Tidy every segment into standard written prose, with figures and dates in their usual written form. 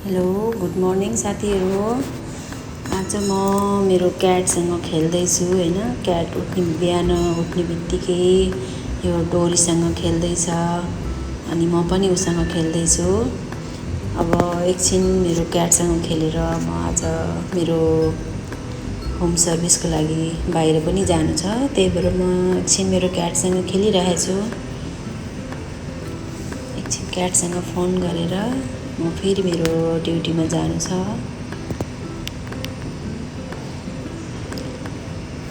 Hello good morning साथीहरू। आज म मेरो क्याटसँग खेल्दैछु हैन। क्याट बिहान उठ्ने बित्तिकै यो डोरीसँग खेल्दैछ अनि म पनि उसँग खेल्दैछु। अब एकछिन मेरो क्याटसँग खेलेर म आज मेरो होम सर्भिसको लागि बाहिर पनि जानु छ, त्यही भएर म एकछिन मेरो क्याटसँग खेलिरहेको छु। एकछिन क्याटसँग फोन गरेर म फेरि मेरो ड्युटीमा जानु छ।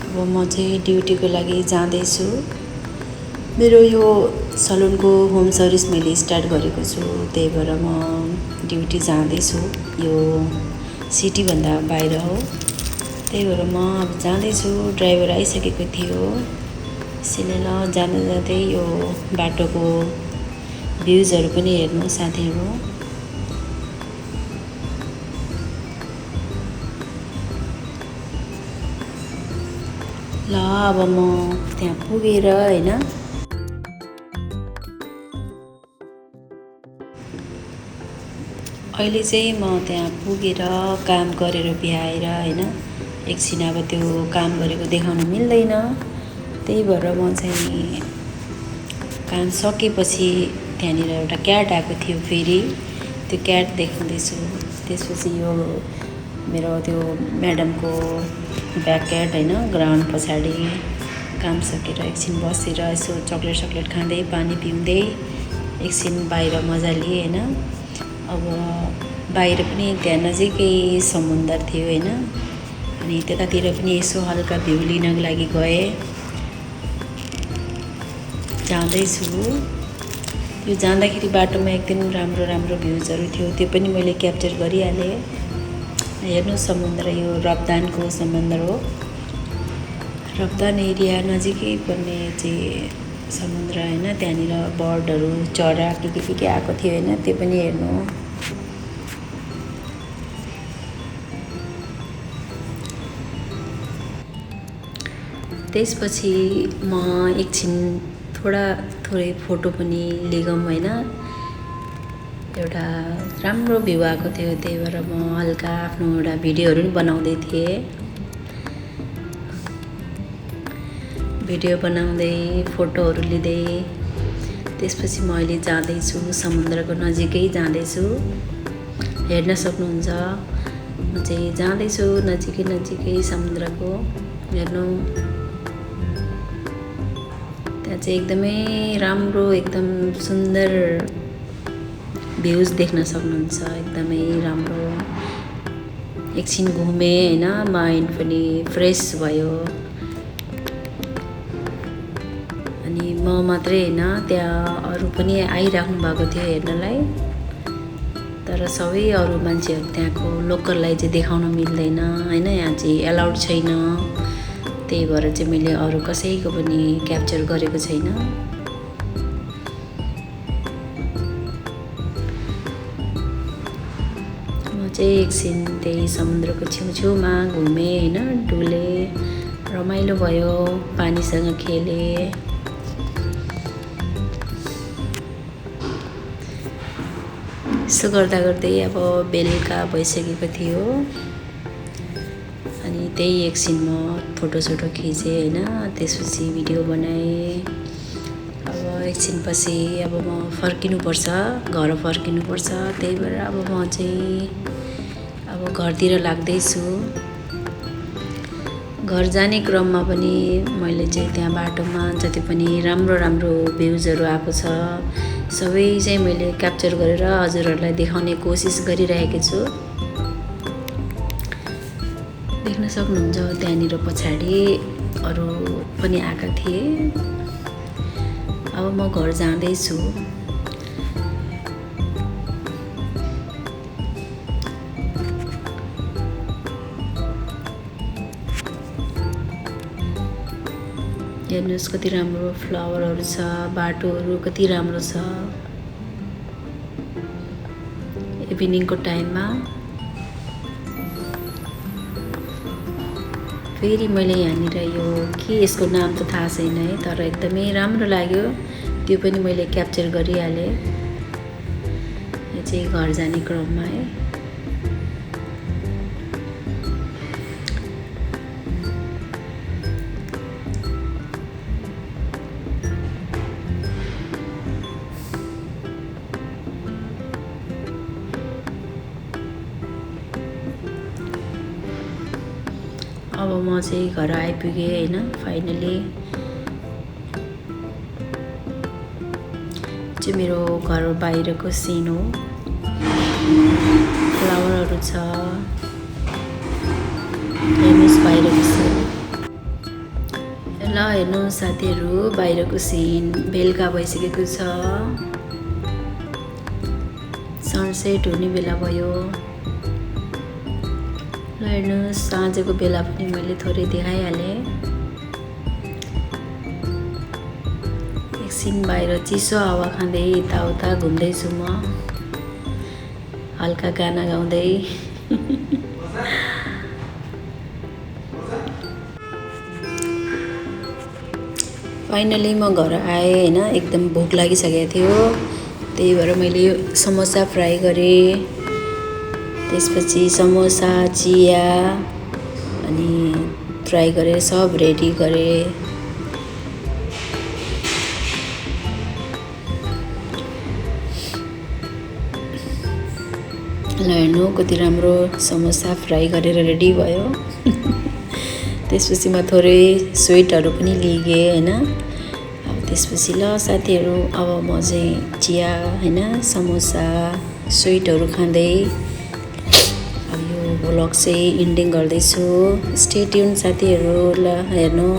अब म चाहिँ ड्युटीको लागि जाँदैछु। मेरो यो सलुनको होम सर्भिस मैले स्टार्ट गरेको छु, त्यही भएर म ड्युटी जाँदैछु। यो सिटीभन्दा बाहिर हो, त्यही भएर म अब जाँदैछु। ड्राइभर आइसकेको थियो, त्यसैले जाँदा जाँदै यो बाटोको भ्युजहरू पनि हेर्नु साथीहरू। ल अब म त्यहाँ पुगेर हैन अहिले चाहिँ म त्यहाँ पुगेर काम गरेर भ्याएर हैन एकछिन अब त्यो काम गरेको देखाउन मिल्दैन, त्यही भएर म चाहिँ काम सकेपछि त्यहाँनिर एउटा क्याट आएको थियो, फेरि त्यो क्याट देखाउँदैछु। त्यसपछि यो मेरो त्यो म्याडमको ब्याक यार्ड हैन, ग्राउन्ड पछाडि काम सकेर एकछिन बसेर यसो चक्लेट खाँदै पानी पिउँदै एकछिन बाहिर मजा लिएँ हैन। अब बाहिर पनि त्यहाँ नजिकै समुद्र थियो हैन, अनि त्यतातिर पनि यसो हल्का भ्यू लिनको लागि गएँ। जाँदैछु। यो जाँदाखेरि बाटोमा एकदम राम्रो भ्युजहरू थियो, त्यो पनि मैले क्याप्चर गरिहालेँ। हेर्नु समुद्र, यो रब्दानको समुद्र हो। रब्दान एरिया नजिकै पर्ने चाहिँ समुद्र हैन। त्यहाँनिर बर्डहरू चरा के आएको थियो हैन, त्यो पनि हेर्नु। त्यसपछि म एकछिन थोरै फोटो पनि लिगौँ हैन। एउटा राम्रो भ्यू आएको थियो, त्यही भएर म हल्का आफ्नो एउटा भिडियोहरू पनि बनाउँदै थिएँ। भिडियो बनाउँदै फोटोहरू लिँदै त्यसपछि म अहिले जाँदैछु, समुद्रको नजिकै जाँदैछु। हेर्न सक्नुहुन्छ म चाहिँ जाँदैछु नजिकै समुद्रको। हेर्नु त्यहाँ चाहिँ एकदमै राम्रो, एकदम सुन्दर भ्युज देख्न सक्नुहुन्छ, एकदमै राम्रो। एकछिन घुमेँ हैन, माइन्ड पनि फ्रेस भयो। अनि म मात्रै हैन, त्यहाँ अरू पनि आइराख्नु भएको थियो हेर्नलाई, तर सबै अरू मान्छेहरू त्यहाँको लोकललाई चाहिँ देखाउन मिल्दैन हैन, यहाँ चाहिँ एलाउड छैन। त्यही भएर चाहिँ मैले अरू कसैको पनि क्याप्चर गरेको छैन। म चाहिँ एकछिन त्यही समुद्रको छेउमा घुमेँ हैन, डुलेँ, रमाइलो भयो, पानीसँग खेलेँ। यसो गर्दै अब बेलुका भइसकेको थियो, अनि त्यही एकछिन म फोटोसोटो खिचेँ हैन। त्यसपछि भिडियो बनाएँ। अब एकछिनपछि अब म फर्किनुपर्छ, घर फर्किनुपर्छ, त्यही भएर अब म चाहिँ अब घरतिर लाग्दैछु। घर जाने क्रममा पनि मैले चाहिँ त्यहाँ बाटोमा जति पनि राम्रो भ्युजहरू आएको छ सबै चाहिँ मैले क्याप्चर गरेर हजुरहरूलाई देखाउने कोसिस गरिरहेको छु। देख्न सक्नुहुन्छ त्यहाँनिर पछाडि अरू पनि आएका थिए। अब म घर जाँदैछु। हेर्नुहोस् कति राम्रो फ्लावरहरू छ, बाटोहरू कति राम्रो छ। इभिनिङको टाइममा फेरि मैले यहाँनिर यो के यसको नाम त थाहा छैन है, तर एकदमै राम्रो लाग्यो, त्यो पनि मैले क्याप्चर गरिहालेँ। यो चाहिँ घर जाने क्रममा है। अब म चाहिँ घर आइपुगेँ हैन फाइनली। चाहिँ मेरो घर बाहिरको सिन हो। फ्लावरहरू छ। हेर्नुहोस् बाहिरको सिन। ल हेर्नु साथीहरू बाहिरको सिन बेलुका भइसकेको छ। सनसेट हुने बेला भयो। ल हेर्नुहोस् साँझको बेला पनि मैले थोरै देखाइहालेँ। एकछिन बाहिर चिसो हावा खाँदै यताउता घुम्दैछु म हल्का गाना गाउँदै। फाइनली म घर आएँ हैन एकदम भोक लागिसकेको थियो। त्यही भएर मैले समोसा फ्राई गरेँ। त्यसपछि समोसा चिया अनि फ्राई गरेर सब रेडी गरेँ। ल हेर्नु कति राम्रो समोसा फ्राई गरेर रेडी भयो। त्यसपछि म थोरै स्विटहरू पनि लिएँ हैन। अब त्यसपछि ल साथीहरू अब म चाहिँ चिया हैन समोसा स्विटहरू खाँदै अब यो भ्लग चाहिँ इन्डिङ गर्दैछु। स्टे ट्युन साथीहरू ल हेर्नु।